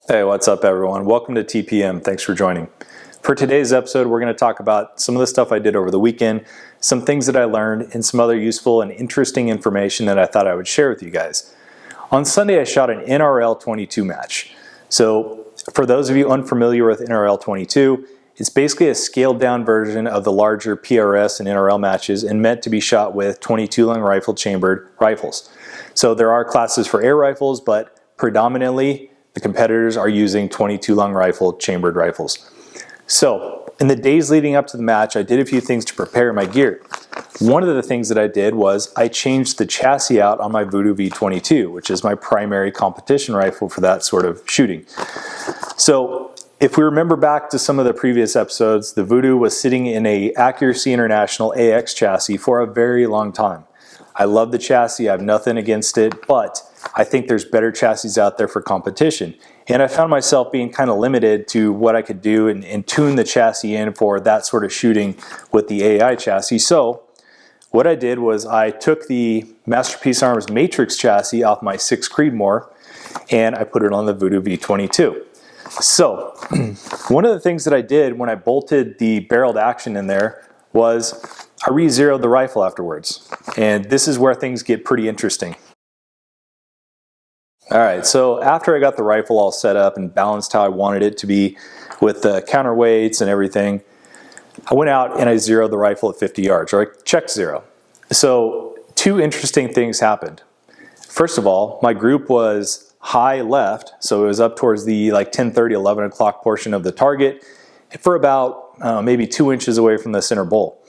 Hey, what's up everyone? Welcome to TPM. Thanks for joining. For today's episode, we're going to talk about some of the stuff I did over the weekend, some things that I learned, and some other useful and interesting information that I thought I would share with you guys. On Sunday, I shot an NRL 22 match. So for those of you unfamiliar with NRL 22, it's basically a scaled down version of the larger PRS and NRL matches and meant to be shot with 22 long rifle chambered rifles. So there are classes for air rifles, but predominantly the competitors are using 22 long rifle chambered rifles. So in the days leading up to the match, I did a few things to prepare my gear. One of the things that I did was I changed the chassis out on my Voodoo V22, which is my primary competition rifle for that sort of shooting. So if we remember back to some of the previous episodes, the Voodoo was sitting in a Accuracy International AX chassis for a very long time. I love the chassis, I have nothing against it, but I think there's better chassis out there for competition. And I found myself being kind of limited to what I could do and tune the chassis in for that sort of shooting with the AI chassis. So what I did was I took the Masterpiece Arms Matrix chassis off my 6 Creedmoor and I put it on the Voodoo V22. So one of the things that I did when I bolted the barreled action in there was I re-zeroed the rifle afterwards. And this is where things get pretty interesting. Alright, so after I got the rifle all set up and balanced how I wanted it to be with the counterweights and everything, I went out and I zeroed the rifle at 50 yards, or I checked zero. So two interesting things happened. First of all, my group was high left, so it was up towards the 10:30, 11 o'clock portion of the target for about maybe 2 inches away from the center bowl.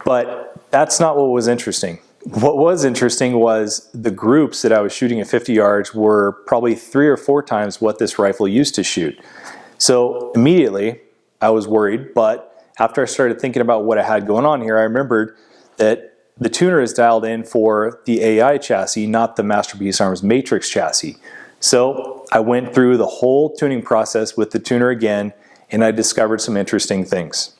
But that's not what was interesting. What was interesting was the groups that I was shooting at 50 yards were probably 3 or 4 times what this rifle used to shoot. So immediately I was worried, but after I started thinking about what I had going on here, I remembered that the tuner is dialed in for the AI chassis, not the Masterpiece Arms Matrix chassis. So I went through the whole tuning process with the tuner again, and I discovered some interesting things.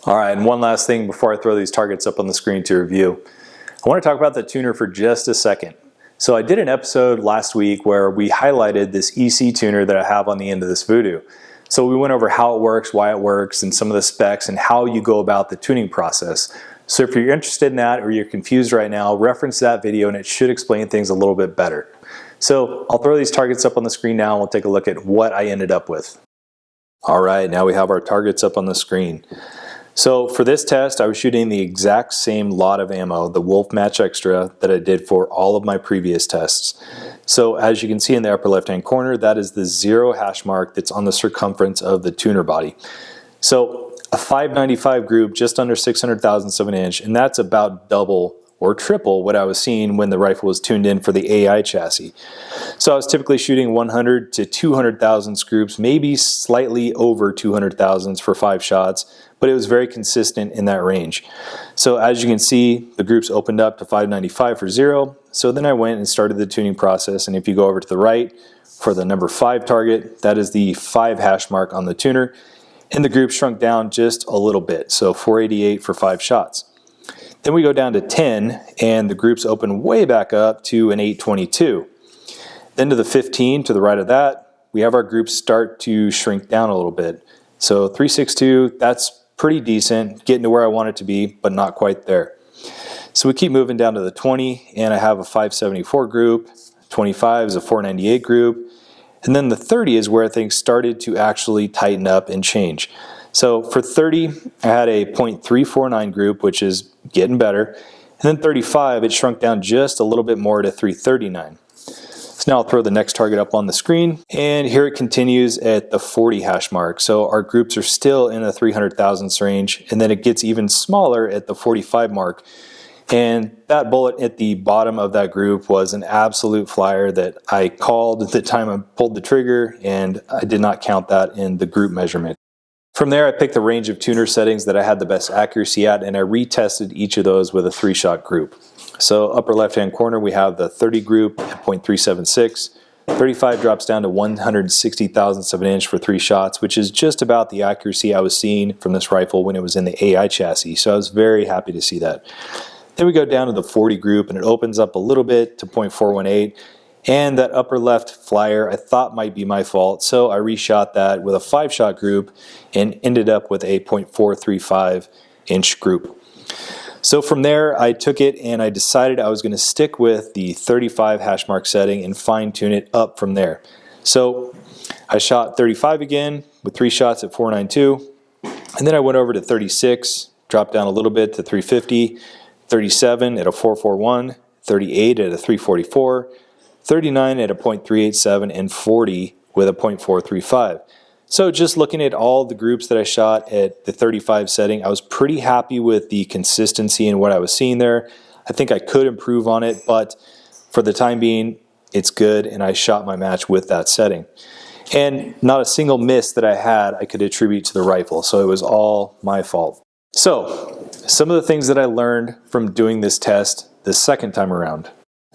Alright, and one last thing before I throw these targets up on the screen to review. I want to talk about the tuner for just a second. So I did an episode last week where we highlighted this EC tuner that I have on the end of this Voodoo. So we went over how it works, why it works, and some of the specs and how you go about the tuning process. So if you're interested in that or you're confused right now, reference that video and it should explain things a little bit better. So I'll throw these targets up on the screen now and we'll take a look at what I ended up with. Alright, now we have our targets up on the screen. So for this test, I was shooting the exact same lot of ammo, the Wolf Match Extra, that I did for all of my previous tests. So as you can see in the upper left hand corner, that is the 0 hash mark that's on the circumference of the tuner body. So a 595 group, just under 600 thousandths of an inch, and that's about double or triple what I was seeing when the rifle was tuned in for the AI chassis. So I was typically shooting 100 to 200 thousandths groups, maybe slightly over 200 thousandths for 5 shots, but it was very consistent in that range. So as you can see, the groups opened up to 595 for 0. So then I went and started the tuning process, and if you go over to the right for the number 5 target, that is the 5 hash mark on the tuner, and the group shrunk down just a little bit, so 488 for 5 shots. Then we go down to 10, and the groups open way back up to an 822. Then to the 15, to the right of that, we have our groups start to shrink down a little bit. So 362, that's pretty decent, getting to where I want it to be, but not quite there. So we keep moving down to the 20, and I have a 574 group, 25 is a 498 group, and then the 30 is where things started to actually tighten up and change. So for 30, I had a .349 group, which is getting better, and then 35, it shrunk down just a little bit more to 339. So now I'll throw the next target up on the screen, and here it continues at the 40 hash mark. So our groups are still in the 300 thousandths range, and then it gets even smaller at the 45 mark. And that bullet at the bottom of that group was an absolute flyer that I called at the time I pulled the trigger, and I did not count that in the group measurement. From there, I picked the range of tuner settings that I had the best accuracy at, and I retested each of those with a 3-shot group. So upper left-hand corner, we have the 30 group at .376. 35 drops down to 160 thousandths of an inch for 3 shots, which is just about the accuracy I was seeing from this rifle when it was in the AI chassis. So I was very happy to see that. Then we go down to the 40 group, and it opens up a little bit to .418. And that upper left flyer I thought might be my fault, so I reshot that with a 5-shot group and ended up with a 0.435 inch group. So from there I took it and I decided I was going to stick with the 35 hash mark setting and fine tune it up from there. So I shot 35 again with 3 shots at 492, and then I went over to 36, dropped down a little bit to 350, 37 at a 441, 38 at a 344, 39 at a 0.387, and 40 with a 0.435. So just looking at all the groups that I shot at the 35 setting, I was pretty happy with the consistency and what I was seeing there. I think I could improve on it, but for the time being, it's good, and I shot my match with that setting. And not a single miss that I had I could attribute to the rifle, so it was all my fault. So, some of the things that I learned from doing this test the second time around.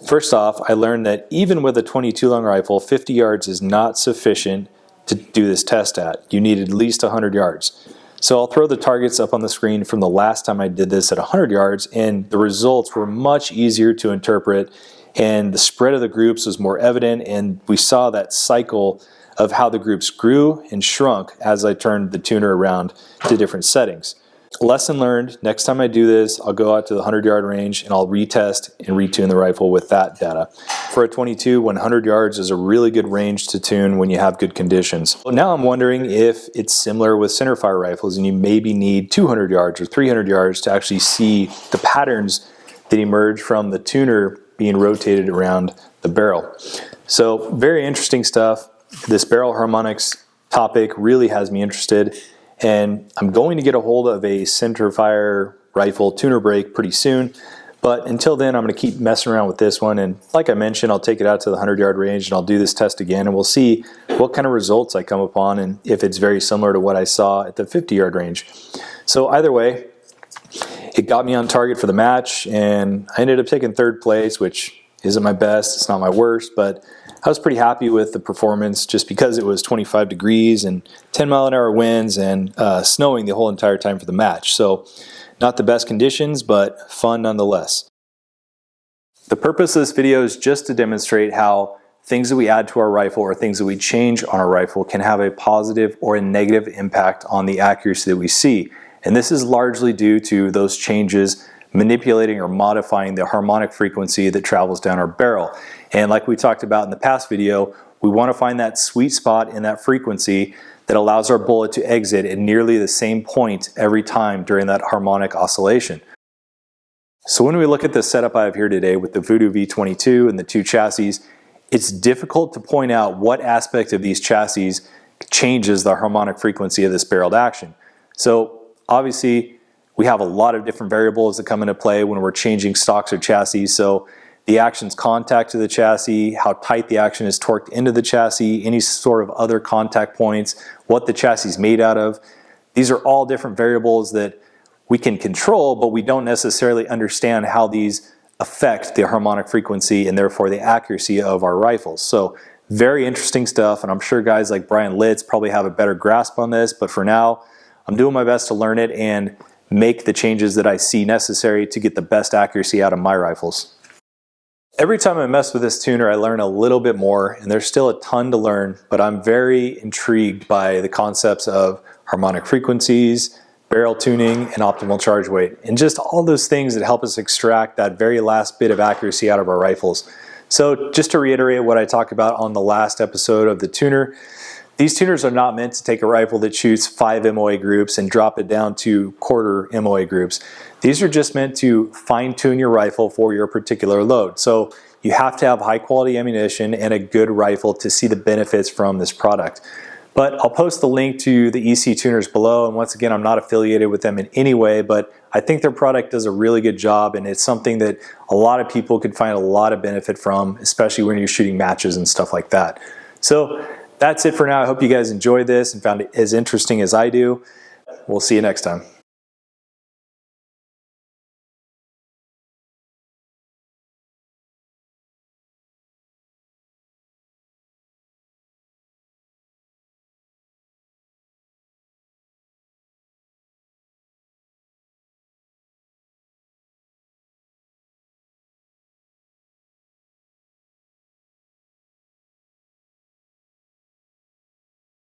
First off, I learned that even with a 22 long rifle, 50 yards is not sufficient to do this test at. You need at least 100 yards. So I'll throw the targets up on the screen from the last time I did this at 100 yards, and the results were much easier to interpret, and the spread of the groups was more evident, and we saw that cycle of how the groups grew and shrunk as I turned the tuner around to different settings. Lesson learned, next time I do this, I'll go out to the 100-yard range and I'll retest and retune the rifle with that data. For a 22, 100 yards is a really good range to tune when you have good conditions. Well, now I'm wondering if it's similar with centerfire rifles and you maybe need 200 yards or 300 yards to actually see the patterns that emerge from the tuner being rotated around the barrel. So very interesting stuff. This barrel harmonics topic really has me interested, and I'm going to get a hold of a centerfire rifle tuner brake pretty soon, but until then I'm going to keep messing around with this one, and like I mentioned, I'll take it out to the 100-yard range and I'll do this test again, and we'll see what kind of results I come upon and if it's very similar to what I saw at the 50-yard range. So either way, it got me on target for the match, and I ended up taking 3rd place, which isn't my best, it's not my worst, but I was pretty happy with the performance just because it was 25 degrees and 10-mile-an-hour winds and snowing the whole entire time for the match. So not the best conditions, but fun nonetheless. The purpose of this video is just to demonstrate how things that we add to our rifle or things that we change on our rifle can have a positive or a negative impact on the accuracy that we see. And this is largely due to those changes manipulating or modifying the harmonic frequency that travels down our barrel. And like we talked about in the past video, we want to find that sweet spot in that frequency that allows our bullet to exit at nearly the same point every time during that harmonic oscillation. So when we look at the setup I have here today with the Voodoo V22 and the 2 chassis, it's difficult to point out what aspect of these chassis changes the harmonic frequency of this barreled action. So obviously, we have a lot of different variables that come into play when we're changing stocks or chassis. So the action's contact to the chassis, how tight the action is torqued into the chassis, any sort of other contact points, what the chassis is made out of. These are all different variables that we can control, but we don't necessarily understand how these affect the harmonic frequency and therefore the accuracy of our rifles. So very interesting stuff, and I'm sure guys like Brian Litz probably have a better grasp on this, but for now, I'm doing my best to learn it and make the changes that I see necessary to get the best accuracy out of my rifles. Every time I mess with this tuner, I learn a little bit more, and there's still a ton to learn, but I'm very intrigued by the concepts of harmonic frequencies, barrel tuning, and optimal charge weight, and just all those things that help us extract that very last bit of accuracy out of our rifles. So just to reiterate what I talked about on the last episode of the tuner, these tuners are not meant to take a rifle that shoots 5 MOA groups and drop it down to quarter MOA groups. These are just meant to fine-tune your rifle for your particular load. So you have to have high-quality ammunition and a good rifle to see the benefits from this product. But I'll post the link to the EC tuners below, and once again, I'm not affiliated with them in any way, but I think their product does a really good job, and it's something that a lot of people could find a lot of benefit from, especially when you're shooting matches and stuff like that. So that's it for now. I hope you guys enjoyed this and found it as interesting as I do. We'll see you next time.